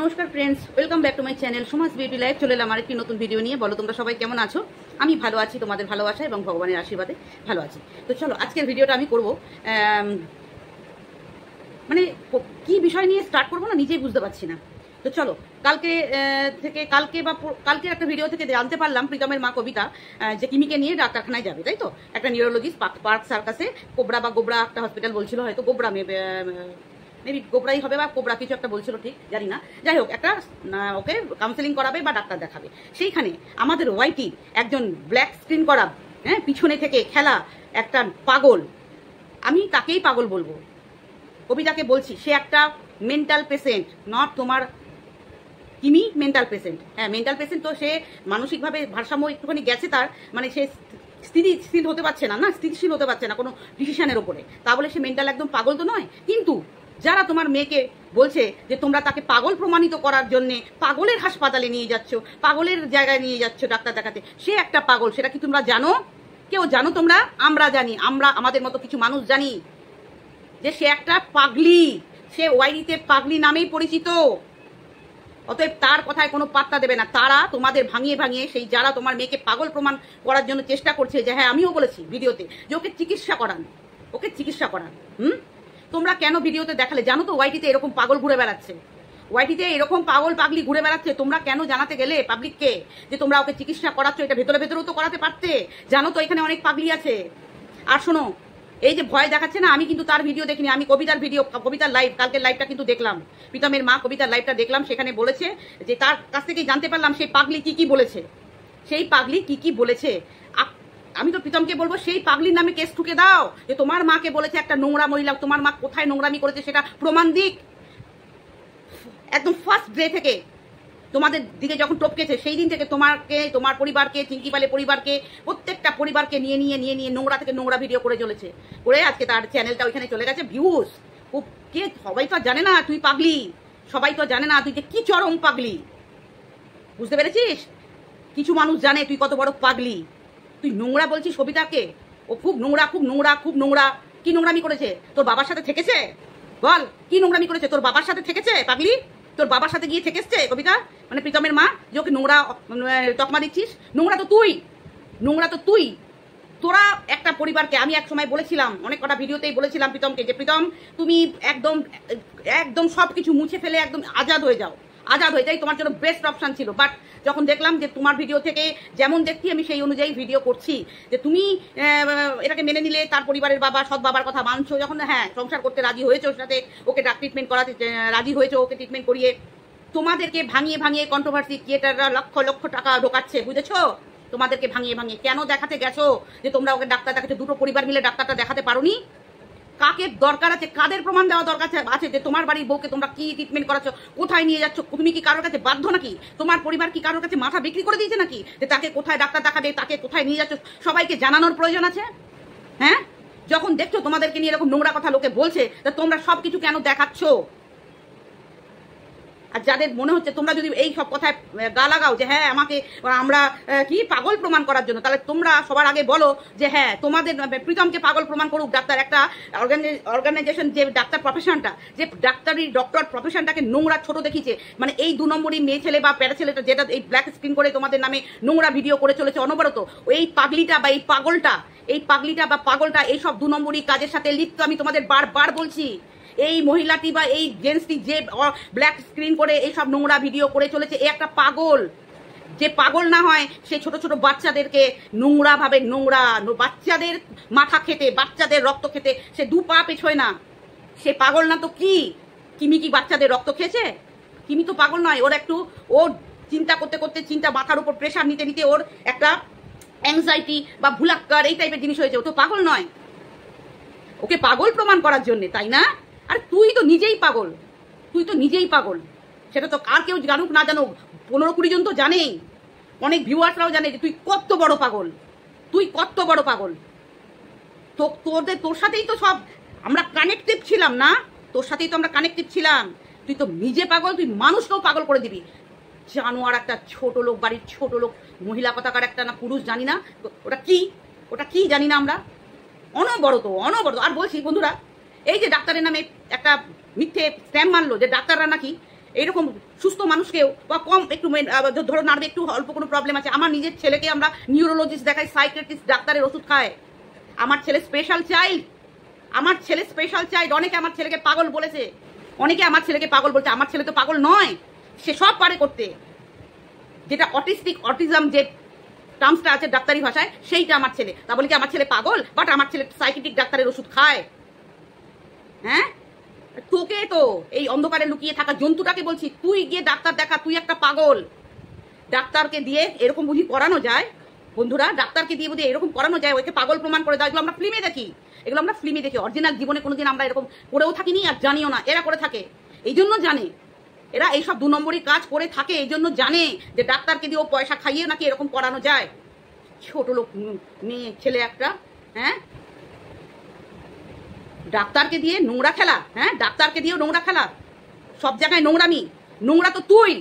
নমস্কার friends, welcome back to my channel Suma's beauty life. চলে এলাম আরেকটি নতুন ভিডিও নিয়ে। বলো তোমরা সবাই কেমন আছো? আমি ভালো আছি, তোমাদের ভালোবাসা এবং ভগবানের আশীর্বাদে ভালো আছি। তো চলো আজকের ভিডিওটা আমি করব, মানে কি বিষয় নিয়ে স্টার্ট করবো না নিজেই বুঝতে পারছি না। তো চলো কালকে একটা ভিডিও থেকে জানতে পারলাম প্রীতমের মা কবিতা যে কিমিকে নিয়ে ডাক্তারখানায় যাবে, তাই তো? একটা নিউরোলজিস্ট পার্ক সার্কাসে গোবরা একটা হসপিটাল বলছিল, হয়তো গোবরা মেবি গোবরাই হবে বা কোবরা কিছু একটা বলছিল, ঠিক জানি না। যাই হোক, একটা ওকে কাউন্সেলিং করাবে বা ডাক্তার দেখাবে। সেইখানে আমাদের ওয়াইটির একজন ব্ল্যাক স্ক্রিন করা, পিছনে থেকে খেলা একটা পাগল, আমি তাকেই পাগল বলবো, কবিতাকে বলছি, সে একটা মেন্টাল পেশেন্ট, নট তোমার কিমি মেন্টাল পেশেন্ট। হ্যাঁ, মেন্টাল পেশেন্ট। তো সে মানসিকভাবে ভারসাম্য একটুখানি গেছে তার, মানে সে স্থিতিশীল হতে পারছে না, স্থিতিশীল হতে পারছে না কোনো ডিসিশনের ওপরে। তা বলে সে মেন্টাল একদম পাগল তো নয়। কিন্তু যারা তোমার মেয়েকে বলছে যে তোমরা তাকে পাগল প্রমাণিত করার জন্য পাগলের হাসপাতালে নিয়ে যাচ্ছ, পাগলের জায়গায় নিয়ে যাচ্ছ ডাক্তার দেখাতে, সে একটা পাগল। সেটা কি তোমরা জানো? কেউ জানো তোমরা? আমরা জানি, আমরা আমাদের মতো কিছু মানুষ জানি যে সে একটা পাগলি। সে ওয়াইডিতে পাগলি নামেই পরিচিত। অতএব তার কথায় কোনো পাত্তা দেবে না। তারা তোমাদের ভাঙিয়ে ভাঙিয়ে, সেই যারা তোমার মেয়েকে পাগল প্রমাণ করার জন্য চেষ্টা করছে, যে হ্যাঁ আমিও বলেছি ভিডিওতে যে ওকে চিকিৎসা করান। তোমরা কেন ভিডিওতে দেখালে? জানো তো ওয়াইটিতে এরকম পাগল ঘুরে বেড়াচ্ছে, ওয়াইটিতে এরকম পাগল পাগলি ঘুরে বেড়াচ্ছে। তোমরা কেন জানাতে গেলে পাবলিককে যে তোমরা ওকে চিকিৎসা করাচ্ছ? এটা ভেতরেও তো করাতে পারতে। জানো তো এখানে অনেক পাগলি আছে। আর শোনো, এই যে ভয় দেখাচ্ছে না, আমি কিন্তু তার ভিডিও দেখিনি, আমি কবিতার লাইভ, কালকের লাইভটা কিন্তু দেখলাম, প্রীতমের মা কবিতার লাইভটা দেখলাম। সেখানে বলেছে যে তার কাছ থেকেই জানতে পারলাম সেই পাগলি কি কি বলেছে। আমি তো প্রীতমকে বলবো, সেই পাগলির নামে কেস ঠুকে দাও, যে তোমার মাকে বলেছে একটা নোংরা মহিলা, তোমার মা কোথায় নোংরামি করেছে সেটা প্রমাণ দিক। একদম ফার্স্ট ডে থেকে তোমাদের দিকে যখন টপকেছে, সেই দিন থেকে তোমার পরিবারকে, চিঙ্কি পালে পরিবারকে, প্রত্যেকটা পরিবারকে নিয়ে নোংরা থেকে নোংরা ভিডিও করে চলেছে, করে আজকে তার চ্যানেলটা ওইখানে চলে গেছে। ভিউজ কে, সবাই তো জানে না তুই পাগলি, সবাই তো জানে না তুই যে কি চরম পাগলি। বুঝতে পেরেছিস? কিছু মানুষ জানে তুই কত বড় পাগলি। তুই নোংরা বলছিস কবিতাকে, ও খুব নোংরা। কি নোংরামি করেছে? তোর বাবার সাথে থেকেছে? বল, কি নোংরামি করেছে? তোর বাবার সাথে থেকেছে পাগলি? তোর বাবার সাথে গিয়ে থেকেছে কবিতা, মানে প্রীতমের মা, যে ওকে নোংরা তকমা দিচ্ছিস? নোংরা তো তুই। তোরা একটা পরিবারকে, আমি এক সময় বলেছিলাম, অনেক কটা ভিডিওতেই বলেছিলাম প্রীতমকে, যে প্রীতম তুমি একদম সবকিছু মুছে ফেলে একদম আজাদ হয়ে যাই, তোমার জন্য বেস্ট অপশন ছিল। বাট যখন দেখলাম যে তোমার ভিডিও থেকে যেমন দেখছি আমি সেই অনুযায়ী ভিডিও করছি, যে তুমি এটাকে মেনে নিলে, তার পরিবারের বাবা, সৎ বাবার কথা মানছো, যখন হ্যাঁ সংসার করতে রাজি হয়েছে, ওর সাথে ওকে ট্রিটমেন্ট করাতে রাজি হয়েছে, ওকে ট্রিটমেন্ট করিয়ে তোমাদেরকে ভাঙিয়ে কন্ট্রোভার্সি ক্রিয়েটাররা লক্ষ টাকা ঢোকাচ্ছে, বুঝেছো? তোমাদেরকে ভাঙিয়ে কেন দেখাতে গেছো যে তোমরা ওকে ডাক্তার দেখাচ্ছ? দুটো পরিবার মিলে ডাক্তারটা দেখাতে পারোনি? কাকে দরকার আছে, কাদের প্রমাণ দেওয়া দরকার আছে যে তোমার বাড়ির বউকে তোমরা কি ট্রিটমেন্ট করাচ্ছ, কোথায় নিয়ে যাচ্ছ? তুমি কি কারোর কাছে বাধ্য নাকি? তোমার পরিবার কি কারোর কাছে মাথা বিক্রি করে দিয়েছে নাকি, যে তাকে কোথায় ডাক্তার দেখাবে, তাকে কোথায় নিয়ে যাচ্ছ সবাইকে জানানোর প্রয়োজন আছে? হ্যাঁ, যখন দেখছো তোমাদেরকে নিয়ে এরকম নোংরা কথা লোকে বলছে, তা তোমরা সবকিছু কেন দেখাচ্ছ? আর যাদের মনে হচ্ছে তোমরা যদি এই সব কথায় গা লাগাও যে হ্যাঁ আমাকে আমরা কি পাগল প্রমাণ করার জন্য, তাহলে তোমরা সবার আগে বলো যে হ্যাঁ তোমাদের প্রীতমকে পাগল প্রমাণ করুক ডাক্তার। একটা অর্গানাইজেশন যে ডাক্তার প্রফেশনটা, যে ডক্টর প্রফেশনটাকে নোংরা ছোট দেখিয়েছে, মানে এই 2 নম্বরই মেয়ে ছেলে বা প্যারা ছেলেটা, যেটা এই ব্ল্যাক স্ক্রিন করে তোমাদের নামে নোংরা ভিডিও করে চলেছে অনবরত, এই পাগলিটা বা পাগলটা এইসব 2 নম্বরই কাজের সাথে লিপ্ত। আমি তোমাদের বারবার বলছি, এই মহিলাটি বা এই জেন্টসটি যে ব্ল্যাক স্ক্রিন করে এইসব নোংরা ভিডিও করে চলেছে, এ একটা পাগল। যে পাগল না হয় সে ছোট বাচ্চাদেরকে নোংরা বাচ্চাদের মাথা খেতে, বাচ্চাদের রক্ত খেতে সে 2 পা পেছোয় না। সে পাগল না তো কি? কিমি কি বাচ্চাদের রক্ত খেয়েছে? কিমি তো পাগল নয়। ওর চিন্তা করতে চিন্তা মাথার উপর প্রেশার নিতে ওর একটা অ্যাংজাইটি বা ভুলাক্কার এই টাইপের জিনিস হয়েছে। ও তো পাগল নয়। ওকে পাগল প্রমাণ করার জন্য, তাই না? আর তুই তো নিজেই পাগল। সেটা তো আর কেউ জানুক না জানুক, 15-20 জন তো জানেই, অনেক ভিউয়ার্সরাও জানে যে তুই কত বড় পাগল। তো তোর সাথেই তো সব আমরা কানেক্টেড ছিলাম না? তুই তো নিজে পাগল, তুই মানুষকেও পাগল করে দিবি। জানোয়ার একটা, বাড়ির ছোট লোক মহিলা কথাকার একটা, না পুরুষ জানি না, ওটা কি জানি না আমরা। অনবরত। আর বলছি বন্ধুরা, এই যে ডাক্তারের নামে একটা মিথ্যে স্ক্যাম মারলো, যে ডাক্তাররা নাকি এইরকম সুস্থ মানুষকেও বা কম একটু ধরো নার্ভে একটু অল্প কোনো প্রবলেম আছে, আমার নিজের ছেলেকে আমরা নিউরোলজিস্ট দেখাই, সাইকিয়াট্রিস্ট ডাক্তারের ওষুধ খায়। আমার ছেলে স্পেশাল চাইল্ড, আমার ছেলে স্পেশাল চাইল্ড। অনেকে আমার ছেলেকে পাগল বলেছে, অনেকে আমার ছেলেকে পাগল বলছে। আমার ছেলে তো পাগল নয়, সে সব পারে করতে। যেটা অটিজম যে টার্মসটা আছে ডাক্তারি ভাষায়, সেইটা আমার ছেলে। তা বলি কি আমার ছেলে পাগল? বাট আমার ছেলে সাইকিয়াট্রিক ডাক্তারের ওষুধ খায়। হ্যাঁ, তোকে তো এই অন্ধকারে লুকিয়ে থাকা জন্তুটাকে বলছি, তুই গিয়ে ডাক্তার দেখা, তুই একটা পাগল। ডাক্তারকে দিয়ে এরকম বুঝি করানো যায় বন্ধুরা? ডাক্তারকে দিয়ে বুঝি এরকম করানো যায়? ওকে পাগল প্রমাণ করে দেয়। এগুলো আমরা ফিল্মে দেখি, এগুলো আমরা ফিল্মে দেখি। অরিজিনাল জীবনে কোনোদিন আমরা এরকম করেও থাকিনি, আর জানিও না। এরা করে থাকে, এই জন্য জানে। এরা এইসব 2 নম্বরই কাজ করে থাকে, এই জন্য জানে যে ডাক্তারকে দিয়ে ও পয়সা খাইয়ে নাকি এরকম করানো যায়। ছোট লোক মেয়ে ছেলে একটা। হ্যাঁ, ডাক্তারকে দিয়ে নোংরা খেলা। হ্যাঁ, ডাক্তারকে দিয়েও নোংরা খেলা। সব জায়গায় নোংরামি। নোংরা তো তুই।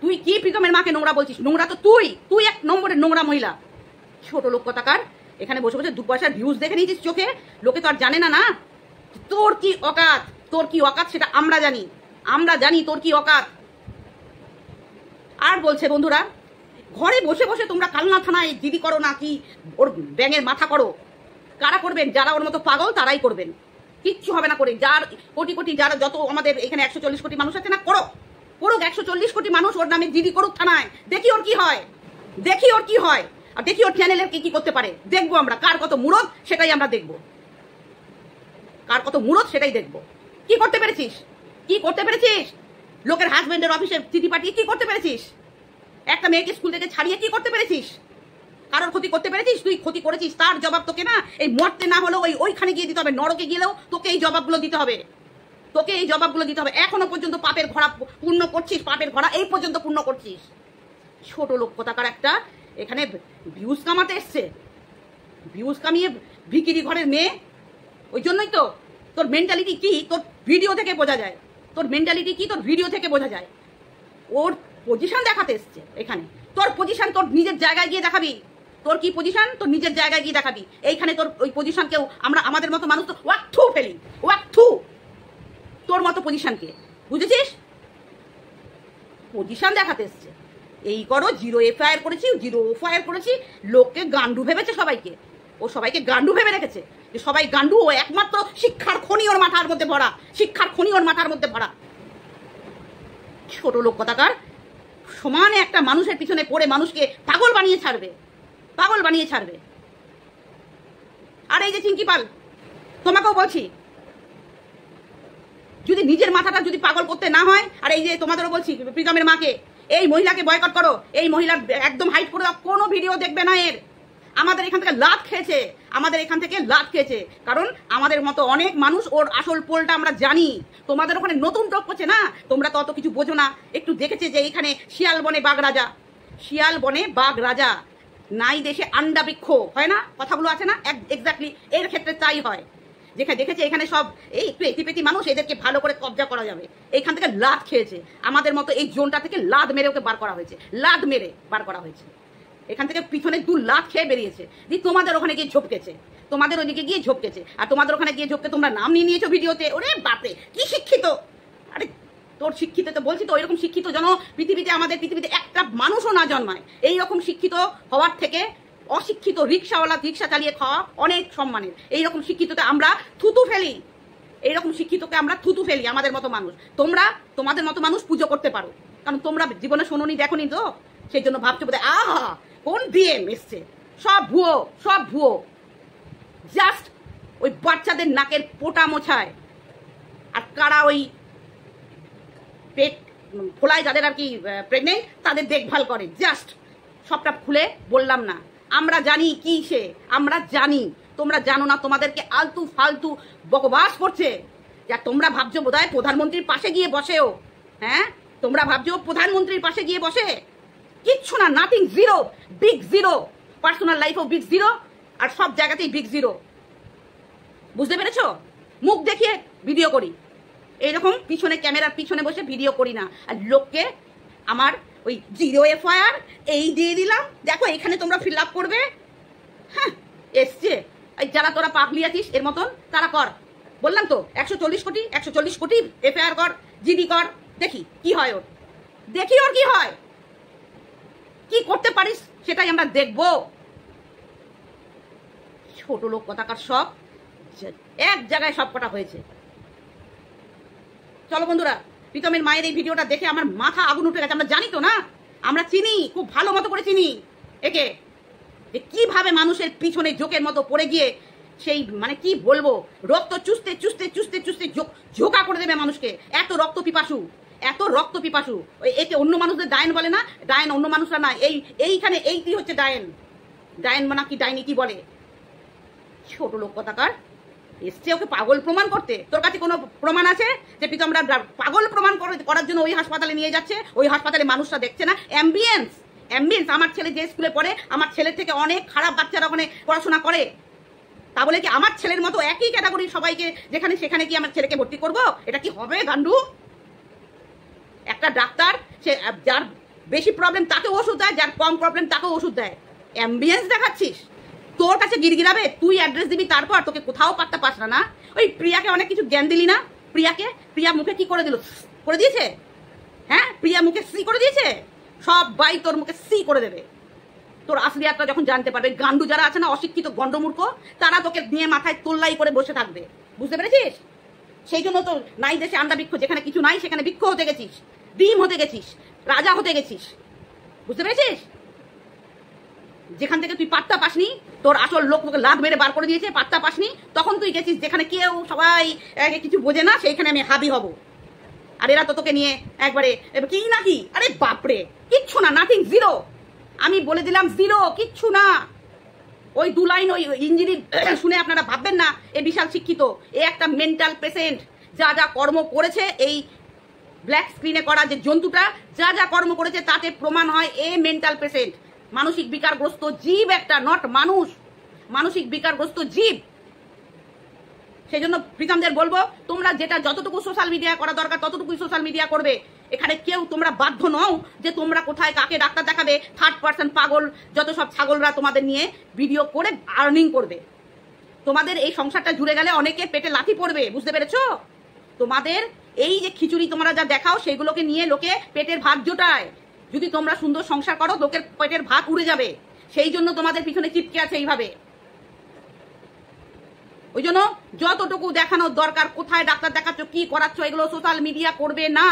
তুই কি প্রীতমের মাকে নোংরা বলছিস? নোংরা তো তুই। তুই 1 নম্বরের নোংরা মহিলা। ছোট লোক কথাকার। এখানে বসে বসে 2 পয়সার ভিউজ দেখে নিয়েছিস চোখে। লোকে তো আর জানে না না তোর কি অকাত। তোর কি অকাত সেটা আমরা জানি। আমরা জানি তোর কি অকাত। আর বলছে বন্ধুরা, ঘরে বসে বসে তোমরা কালনা থানায় জিডি করো না কি ওর ব্যাঙের মাথা করো। কারা করবেন? যারা ওর মতো পাগল তারাই করবেন। কিচ্ছু হবে না করে। যার কোটি কোটি, যারা যত আমাদের এখানে 140 কোটি মানুষ আছে না, করো করুক। 140 কোটি মানুষ ওর নামে জিডি করুক থানায়। দেখি ওর কি হয়, দেখি ওর কি হয়, আর দেখি ওর চ্যানেলের কি করতে পারে। দেখবো আমরা কার কত মুরদ, সেটাই আমরা দেখবো। কার কত মুরদ সেটাই দেখবো। কি করতে পেরেছিস? কি করতে পেরেছিস? লোকের হাজবেন্ডের অফিসে চিঠি পাঠিয়ে কি করতে পেরেছিস? একটা মেয়েকে স্কুল থেকে ছাড়িয়ে কি করতে পেরেছিস? কারোর ক্ষতি করতে পেরেছিস? তুই ক্ষতি করেছিস, তার জবাব তোকে না এই মরতে না হলেও ওইখানে গিয়ে দিতে হবে। নরকে গেলেও তোকে এই জবাবগুলো দিতে হবে। তোকে এই জবাবগুলো দিতে হবে। এখনো পর্যন্ত পাপের ঘোড়া পূর্ণ করছিস, পাপের ঘোড়া এই পর্যন্ত পূর্ণ করছিস। ছোট লোক কোথাকার একটা। এখানে ভিউজ কামাতে এসছে, ভিউজ কামিয়ে ভিকিরি ঘরের মেয়ে। ওই জন্যই তো তোর মেন্টালিটি কি তোর ভিডিও থেকে বোঝা যায়। তোর মেন্টালিটি কি তোর ভিডিও থেকে বোঝা যায়। ওর পজিশন দেখাতে এসছে এখানে। তোর পজিশন তোর নিজের জায়গায় গিয়ে দেখাবি। তোর কি পজিশন তোর নিজের জায়গায় গিয়ে দেখাবি। এইখানে তোর ওই পজিশনকেও আমরা, আমাদের মতো মানুষ তো ওয়াক্থু ফেলি, ওয়াক্থু। তোর মতো পজিশনকে বুঝেছিস? পজিশন দেখাতে এসছে। এই করো, 0 FIR করেছি, 0 FIR করেছি। লোককে গান্ডু ভেবেছে সবাইকে। ও সবাইকে গান্ডু ভেবে রেখেছে যে সবাই গান্ডু। ও একমাত্র শিক্ষার খনি ওর মাথার মধ্যে ভরা, শিক্ষার খনি ওর মাথার মধ্যে ভরা। ছোট লোক কথাকার। সমানে একটা মানুষের পিছনে পড়ে মানুষকে পাগল বানিয়ে ছাড়বে, পাগল বানিয়ে ছাড়বে। আর এই যে চিঙ্কি পাল, তোমাকেও বলছি, যদি নিজের মাথাটা যদি পাগল করতে না হয়, আর এই যে তোমাদেরও বলছি প্রীতমের মাকে, এই মহিলাকে বয়কট করো। এই মহিলার একদম হাইট করে দাও, কোনো ভিডিও দেখবে না এর। আমাদের এখান থেকে লাভ খেয়েছে, আমাদের এখান থেকে লাভ খেয়েছে। কারণ আমাদের মতো অনেক মানুষ ওর আসল পোলটা আমরা জানি। তোমাদের ওখানে নতুন টক করছে না, তোমরা তো অত কিছু বোঝো না। একটু দেখেছে যে এখানে শিয়াল বনে বাঘ রাজা, শিয়াল বনে বাঘ রাজা, নাই দেশে আন্ডা বৃক্ষ হয় না, কথাগুলো আছে না, এক্স্যাক্টলি এর ক্ষেত্রে তাই হয়। যেখানে দেখেছে এখানে সব এই একটু এটিপেটি মানুষ, এদেরকে ভালো করে কবজা করা যাবে। এইখান থেকে লাদ খেয়েছে। আমাদের মতো এই জোনটা থেকে লাদ মেরে ওকে বার করা হয়েছে, লাদ মেরে বার করা হয়েছে। এখান থেকে পিছনে 2 লাখ খেয়ে বেরিয়েছে। দিয়ে তোমাদের ওখানে গিয়ে ঝপকেছে, তোমাদের ওদিকে গিয়ে ঝপকেছে। আর তোমাদের ওখানে গিয়ে ঝপকে তোমরা নাম নিয়ে নিয়েছো ভিডিওতে। ওরে বাপরে কি শিক্ষিত! আরে তোর শিক্ষিত তো বলছি তো, এরকম শিক্ষিত যেন পৃথিবীতে, আমাদের পৃথিবীতে একটা মানুষও না জন্মায়। এইরকম শিক্ষিত হওয়ার থেকে অশিক্ষিত রিক্সাওয়ালা রিক্সা চালিয়ে খাওয়া অনেক সম্মানের। এইরকম শিক্ষিতকে আমরা থুতু ফেলি, এইরকম শিক্ষিতকে আমরা থুতু ফেলি। আমাদের মতো মানুষ, তোমরা তোমাদের মতো মানুষ পুজো করতে পারো, কারণ তোমরা জীবনে শোনোনি, দেখোনি তো, সেই জন্য ভাবছো বোধহয় আহা কোন ডিএম এসছে। সব ভুয়ো, সব ভুয়ো। জাস্ট ওই বাচ্চাদের নাকের পোটা মোছায়, আর কারা ওই পেট খোলায় যাদের আর কি প্রেগনেন্ট, তাদের দেখভাল করে। জাস্ট সবটা খুলে বললাম না, আমরা জানি কি সে, আমরা জানি। তোমরা জানো না, তোমাদেরকে আলতু ফালতু বকবাস করছে। যা তোমরা ভাবছো বোধহয় প্রধানমন্ত্রীর পাশে গিয়ে বসেও। হ্যাঁ, তোমরা ভাবছো প্রধানমন্ত্রীর পাশে গিয়ে বসে। কিচ্ছু না, nothing, zero, big zero. Personal লাইফও বিগ জিরো, আর সব জায়গাতেই বিগ জিরো। বুঝতে পেরেছো? মুখ দেখিয়ে ভিডিও করি, এইরকম পিছনে ক্যামেরার পিছনে বসে ভিডিও করি না। আর লোককে আমার ওই 0 FIR এই দিয়ে দিলাম, দেখো এখানে তোমরা ফিল আপ করবে। হ্যাঁ, এসছে। যারা তোরা পাগলি আছিস এর মতন, তারা কর। বললাম তো 140 কোটি 140 কোটি FIR কর, জিডি কর, দেখি কি হয় ওর, দেখি ওর কি হয়, কি করতে পারিস সেটাই আমরা দেখবো। ছোট লোক কথাকার সব এক জায়গায় সব কটা হয়েছে। চলো বন্ধুরা, প্রীতমের মায়ের এই ভিডিওটা দেখে আমার মাথা আগুন উঠে গেছে। আমরা জানি তো না, আমরা চিনি, খুব ভালো মতো করে চিনি একে, যে কিভাবে মানুষের পিছনে জোকের মতো পড়ে গিয়ে সেই মানে কি বলবো, রক্ত চুষতে চুষতে চুষতে চুষতে ঝোঁকা করে দেবে মানুষকে। এত রক্ত পিপাসু, এত রক্ত পিপাসু। ওই একে অন্য মানুষদের ডায়েন বলে না, ডায়েন অন্য মানুষরা না, এইখানে এইটি হচ্ছে ডায়েন। ডায়েন মানে কি, ডাইনি কি বলে। ছোট লোক কথাকার এসছে ওকে পাগল প্রমাণ করতে। তোর কাছে কোনো প্রমাণ আছে যে প্রীতমরা পাগল প্রমাণ করার জন্য ওই হাসপাতালে নিয়ে যাচ্ছে? ওই হাসপাতালে মানুষরা দেখছে না অ্যাম্বিয়েন্স, আমার ছেলে যে স্কুলে পড়ে, আমার ছেলের থেকে অনেক খারাপ বাচ্চারা ওখানে পড়াশোনা করে, তা বলে কি আমার ছেলের মতো একই ক্যাটাগরির সবাইকে যেখানে সেখানে কি আমার ছেলেকে ভর্তি করব? এটা কি হবে গান্ডু? একটা ডাক্তার সে যার বেশি প্রবলেম তাকে ওষুধ দেয়, যার কম প্রবলেম তাকেও ওষুধ দেয়। অ্যাম্বিয়েন্স দেখাচ্ছিস? তোর কাছে গিরগিরাবে, তুই অ্যাড্রেস দিবি, তারপর তোকে কোথাও পাত্তা পাস না। না ওই প্রিয়াকে অনেক কিছু জ্ঞান দিলি না? প্রিয়া মুখে কি করে দিল, করে দিয়েছে? হ্যাঁ, প্রিয়া মুখে সি করে দিয়েছে, সবাই তোর মুখে সি করে দেবে। তোর আসলিয়াতটা যখন জানতে পারবে, গান্ডু যারা আছে না, অশিক্ষিত গন্ডমূর্খ, তারা তোকে নিয়ে মাথায় তোল্লাই করে বসে থাকবে। বুঝতে পেরেছিস? সেই জন্য তো নাই দেশে আন্ডা বৃক্ষ, যেখানে কিছু নাই সেখানে বৃক্ষ হতে গেছিস, ডিম হতে গেছিস, রাজা হতে গেছিস। বুঝতে পেরেছিস? যেখান থেকে তুই পাত্তা পাসনি, তোর আসল লোক তোকে লাভ মেরে বার করে দিয়েছে, পাত্তা পাসনি, তখন তুই গেছিস যেখানে কেউ সবাই কিছু বোঝে না, সেইখানে আমি হাবি হব। আর এরা তো তোকে নিয়ে একবারে কি নাকি, আরে বাপরে, কিচ্ছু না, নাথিং, জিরো। আমি বলে দিলাম জিরো, কিচ্ছু না। ওই দু লাইন ওই ইঞ্জিনিয়ার শুনে আপনারা ভাববেন না এ বিশাল শিক্ষিত। এ একটা মেন্টাল পেশেন্ট। যা যা কর্ম করেছে এই ব্ল্যাক স্ক্রিনে করা যে জন্তুটা, যা যা কর্ম করেছে তাতে প্রমাণ হয় এ মেন্টাল পেশেন্ট, মানসিক বিকারগ্রস্ত জীব একটা, নট মানুষ, মানসিক বিকারগ্রস্ত জীব। সেই জন্য প্রীতমদের বলবো, তোমরা যেটা যতটুকু সোশ্যাল মিডিয়া করা দরকার ততটুকুই সোশ্যাল মিডিয়া করবে। এখানে কেউ তোমরা বাধ্য নও যে তোমরা কোথায় কাকে ডাক্তার দেখাবে। থার্ড পার্সন পাগল যত সব ছাগলরা তোমাদের নিয়ে ভিডিও করে আর্নিং করবে। তোমাদের এই সংসারটা জুড়ে গেলে অনেকের পেটে লাথি পড়বে। বুঝতে পেরেছো? তোমাদের এই যে খিচুড়ি তোমরা যা দেখাও সেগুলোকে নিয়ে লোকে পেটের ভাত জোটায়। যদি তোমরা সুন্দর সংসার করো, লোকের পেটের ভাত উড়ে যাবে। সেই জন্য তোমাদের পিছনে চিপকে আছে এইভাবে। ওই জন্য যতটুকু দেখানোর দরকার, কোথায় ডাক্তার দেখাচ্ছ, কি করাচ্ছ, এগুলো সোশ্যাল মিডিয়া করবে না।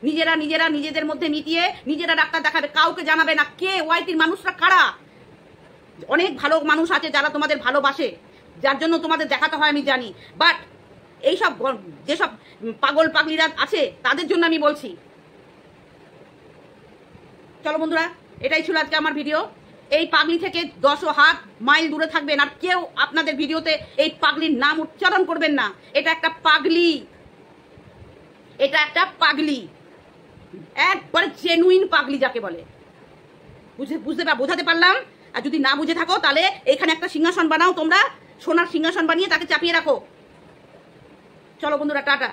নিজেরা নিজেদের মধ্যে মিটিয়ে নিজেরা ডাক্তার দেখাবে, কাউকে জানাবে না। কে ওয়াইটির মানুষরা কারা? অনেক ভালো মানুষ আছে যারা তোমাদের ভালোবাসে, যার জন্য তোমাদের দেখাতে হয় আমি জানি। বাট এইসব যেসব পাগল পাগলিরা আছে তাদের জন্য আমি বলছি। চলো বন্ধুরা, এটাই ছিল আজকে আমার ভিডিও। এই পাগলি থেকে 10 হাত মাইল দূরে থাকবেন, আর কেউ আপনাদের ভিডিওতে এই পাগলির নাম উচ্চারণ করবেন না। এটা একটা পাগলি, এটা একটা পাগলি, একবার জেনুইন পাগলি যাকে বলে। বোঝাতে পারলাম? আর যদি না বুঝে থাকো তাহলে এখানে একটা সিংহাসন বানাও, তোমরা সোনার সিংহাসন বানিয়ে তাকে চাপিয়ে রাখো। চলো বন্ধুরা, টাটা।